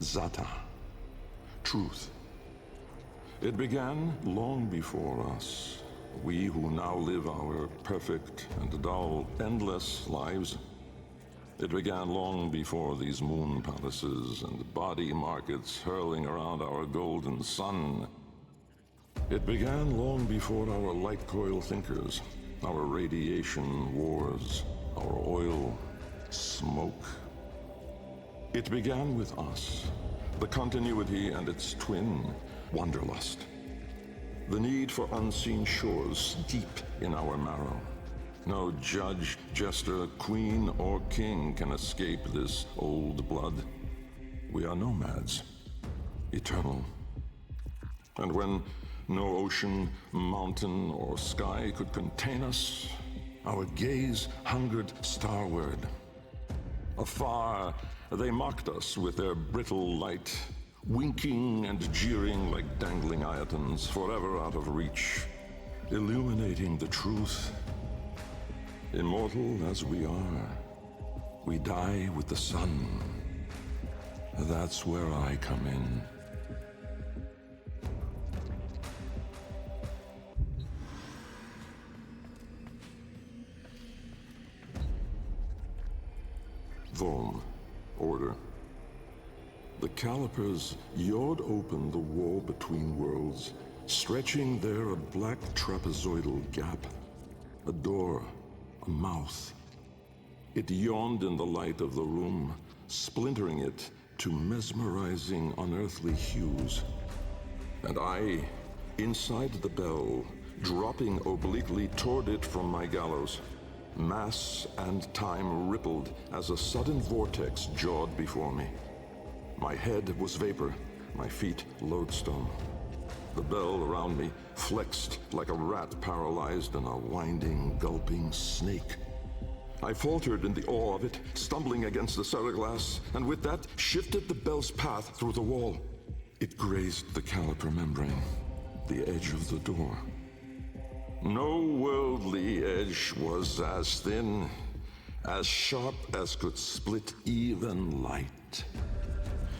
Zata. Truth. It began long before us. We who now live our perfect and dull, endless lives. It began long before these moon palaces and body markets hurling around our golden sun. It began long before our light coil thinkers, our radiation wars, our oil smoke. It began with us, the continuity and its twin, wanderlust. The need for unseen shores deep in our marrow. No judge, jester, queen, or king can escape this old blood. We are nomads, eternal. And when no ocean, mountain, or sky could contain us, our gaze hungered starward. Afar, they mocked us with their brittle light, winking and jeering like dangling iotons, forever out of reach, illuminating the truth. Immortal as we are, we die with the sun. That's where I come in. Voum. Order. The calipers yawed open the wall between worlds, stretching there a black trapezoidal gap. A door, a mouth. It yawned in the light of the room, splintering it to mesmerizing, unearthly hues. And I, inside the bell, dropping obliquely toward it from my gallows. Mass and time rippled as a sudden vortex jawed before me. My head was vapor, my feet lodestone. The bell around me flexed like a rat paralyzed in a winding, gulping snake. I faltered in the awe of it, stumbling against the ceraglass, and with that shifted the bell's path through the wall. It grazed the caliper membrane, the edge of the door. No worldly edge was as thin, as sharp as could split even light.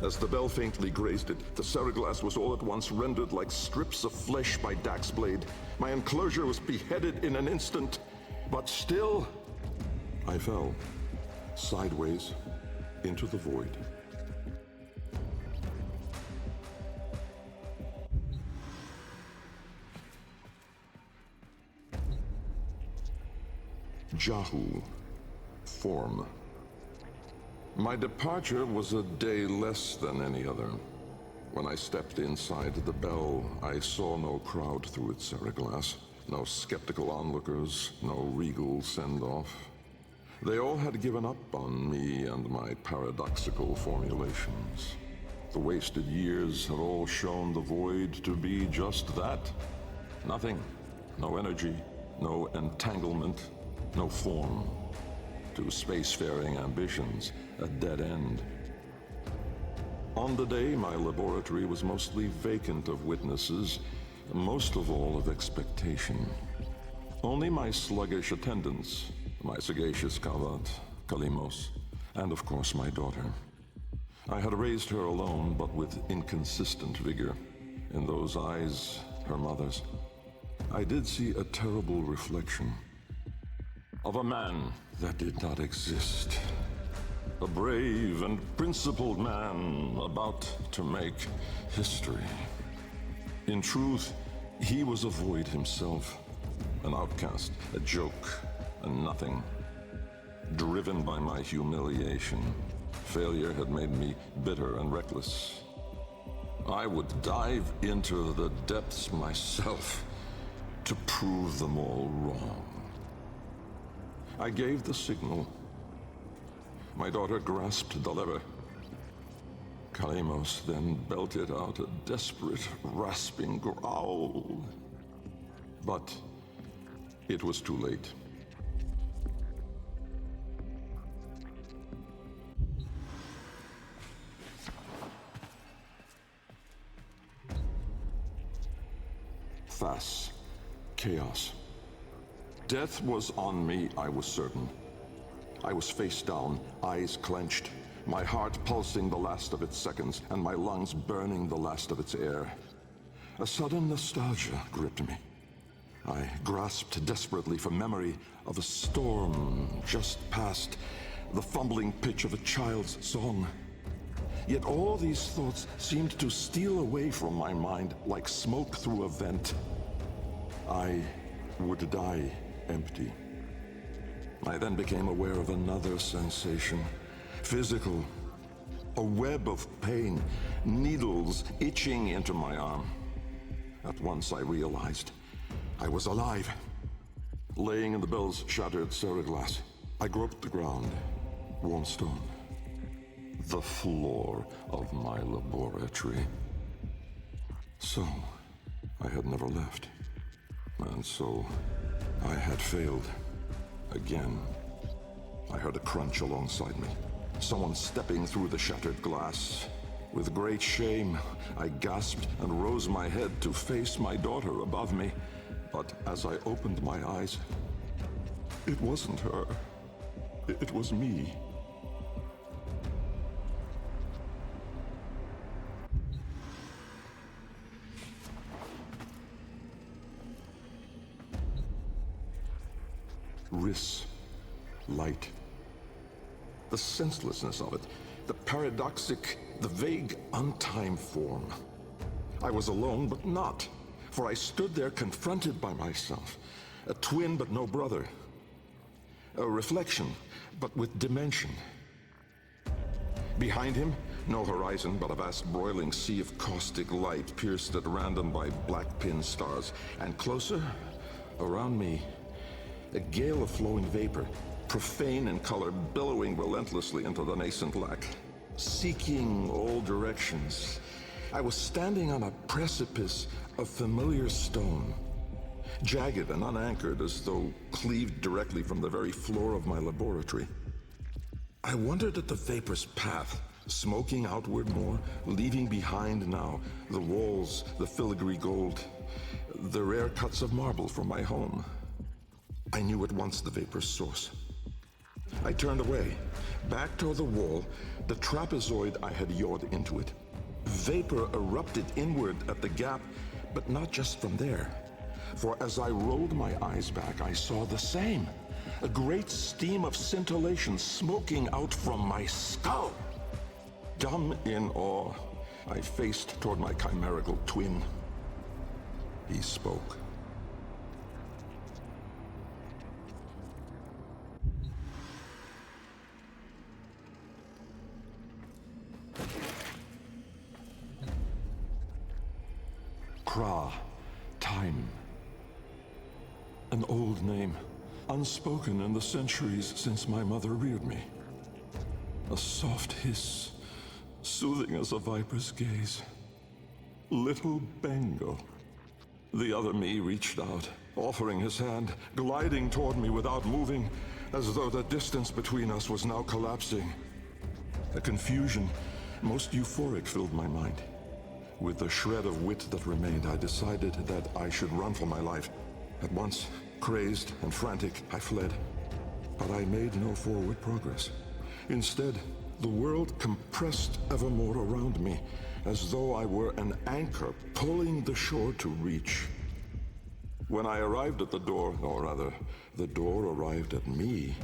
As the bell faintly grazed it, the ceraglass was all at once rendered like strips of flesh by Dax's blade. My enclosure was beheaded in an instant, but still, I fell, sideways, into the void. Джаху. Form. My departure was a day less than any other. When I stepped inside the bell, I saw no crowd through its ceraglass, no skeptical onlookers, no regal send-off. They all had given up on me and my paradoxical formulations. The wasted years had all shown the void to be just that. Nothing. No energy, no entanglement, no form. To spacefaring ambitions, a dead end. On the day, my laboratory was mostly vacant of witnesses, most of all of expectation. Only my sluggish attendants, my sagacious Kavat, Kalimos, and of course my daughter. I had raised her alone, but with inconsistent vigor. In those eyes, her mother's, I did see a terrible reflection of a man that did not exist. A brave and principled man about to make history. In truth, he was a void himself, an outcast, a joke, a nothing. Driven by my humiliation, failure had made me bitter and reckless. I would dive into the depths myself to prove them all wrong. I gave the signal. My daughter grasped the lever. Kalemos then belted out a desperate, rasping growl. But it was too late. Thas. Chaos. Death was on me, I was certain. I was face down, eyes clenched, my heart pulsing the last of its seconds, and my lungs burning the last of its air. A sudden nostalgia gripped me. I grasped desperately for memory of a storm just past, the fumbling pitch of a child's song. Yet all these thoughts seemed to steal away from my mind like smoke through a vent. I would die empty. I then became aware of another sensation, physical, a web of pain, needles itching into my arm. At once I realized I was alive. Laying in the bill's shattered ceraglass, I groped the ground, warm stone, the floor of my laboratory. So, I had never left. And so, I had failed. Again. I heard a crunch alongside me. Someone stepping through the shattered glass. With great shame, I gasped and rose my head to face my daughter above me. But as I opened my eyes, it wasn't her. It was me. Light. The senselessness of it, the paradoxic, the vague, untimed form. I was alone, but not, for I stood there confronted by myself, a twin but no brother, a reflection but with dimension. Behind him, no horizon but a vast broiling sea of caustic light pierced at random by black pin stars, and closer, around me, a gale of flowing vapor, profane in color, billowing relentlessly into the nascent lack, seeking all directions. I was standing on a precipice of familiar stone, jagged and unanchored as though cleaved directly from the very floor of my laboratory. I wondered at the vapor's path, smoking outward more, leaving behind now the walls, the filigree gold, the rare cuts of marble from my home. I knew at once the vapor's source. I turned away, back toward the wall, the trapezoid I had yawed into it. Vapor erupted inward at the gap, but not just from there. For as I rolled my eyes back, I saw the same. A great steam of scintillation smoking out from my skull. Dumb in awe, I faced toward my chimerical twin. He spoke. Kkhra, time. An old name, unspoken in the centuries since my mother reared me. A soft hiss, soothing as a viper's gaze. Little Bengal. The other me reached out, offering his hand, gliding toward me without moving, as though the distance between us was now collapsing. A confusion, most euphoric, filled my mind. With the shred of wit that remained, I decided that I should run for my life. At once, crazed and frantic, I fled. But I made no forward progress. Instead, the world compressed ever more around me, as though I were an anchor pulling the shore to reach. When I arrived at the door, or rather, the door arrived at me,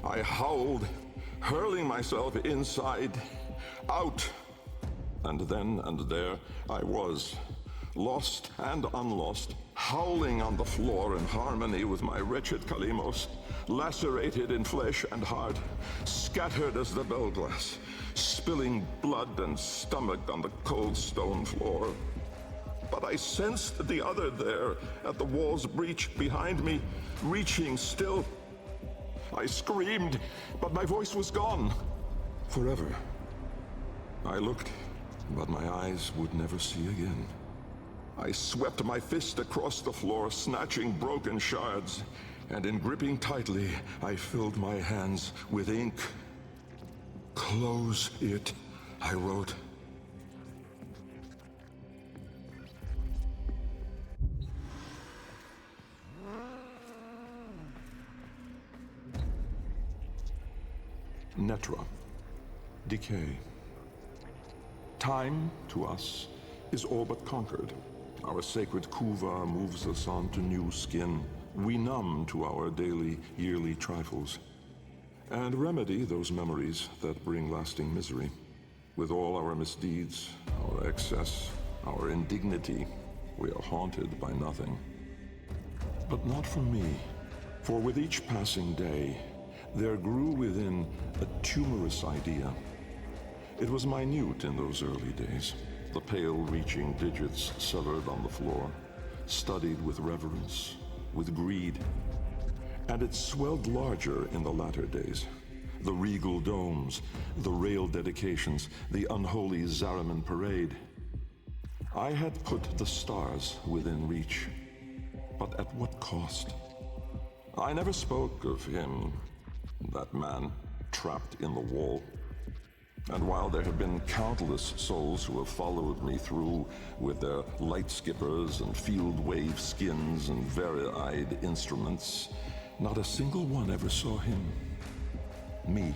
I howled, hurling myself inside, out. And then and there I was, lost and unlost, howling on the floor in harmony with my wretched Kalimos, lacerated in flesh and heart, scattered as the bell glass, spilling blood and stomach on the cold stone floor. But I sensed the other there, at the wall's breach behind me, reaching still. I screamed, but my voice was gone. Forever. I looked, but my eyes would never see again. I swept my fist across the floor, snatching broken shards, and in gripping tightly, I filled my hands with ink. Close it, I wrote. Netra. decay. Time, to us, is all but conquered. Our sacred kuva moves us on to new skin. We numb to our daily, yearly trifles, and remedy those memories that bring lasting misery. With all our misdeeds, our excess, our indignity, we are haunted by nothing. But not for me, for with each passing day, there grew within a tumorous idea. It was minute in those early days, the pale-reaching digits severed on the floor, studied with reverence, with greed. And it swelled larger in the latter days. The regal domes, the rail dedications, the unholy Zariman parade. I had put the stars within reach, but at what cost? I never spoke of him, that man trapped in the wall. And while there have been countless souls who have followed me through with their light skippers and field wave skins and very-eyed instruments, not a single one ever saw him. Me.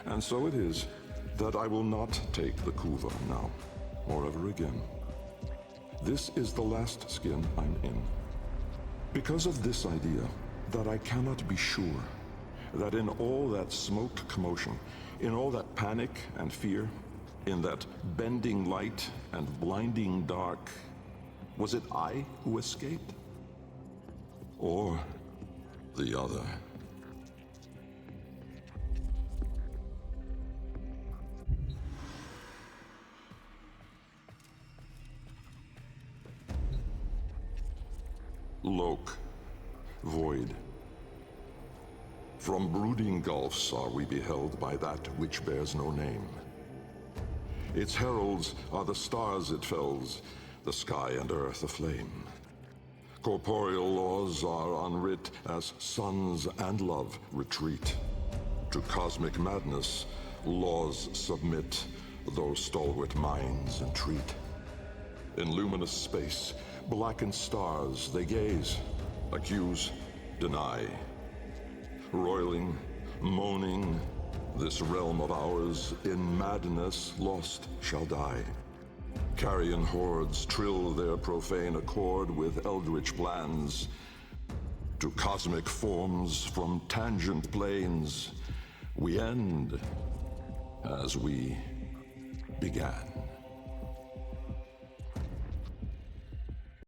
And so it is that I will not take the kuva now, or ever again. This is the last skin I'm in. Because of this idea, that I cannot be sure that in all that smoked commotion, in all that panic and fear, in that bending light and blinding dark, was it I who escaped? Or the other? Lok, void. From brooding gulfs are we beheld by that which bears no name. Its heralds are the stars it fells, the sky and earth aflame. Corporeal laws are unwrit as suns and love retreat. To cosmic madness, laws submit, though stalwart minds entreat. In luminous space, blackened stars they gaze, accuse, deny. Roiling, moaning, this realm of ours in madness lost shall die. Carrion hordes trill their profane accord with eldritch plans. To cosmic forms from tangent planes, we end as we began.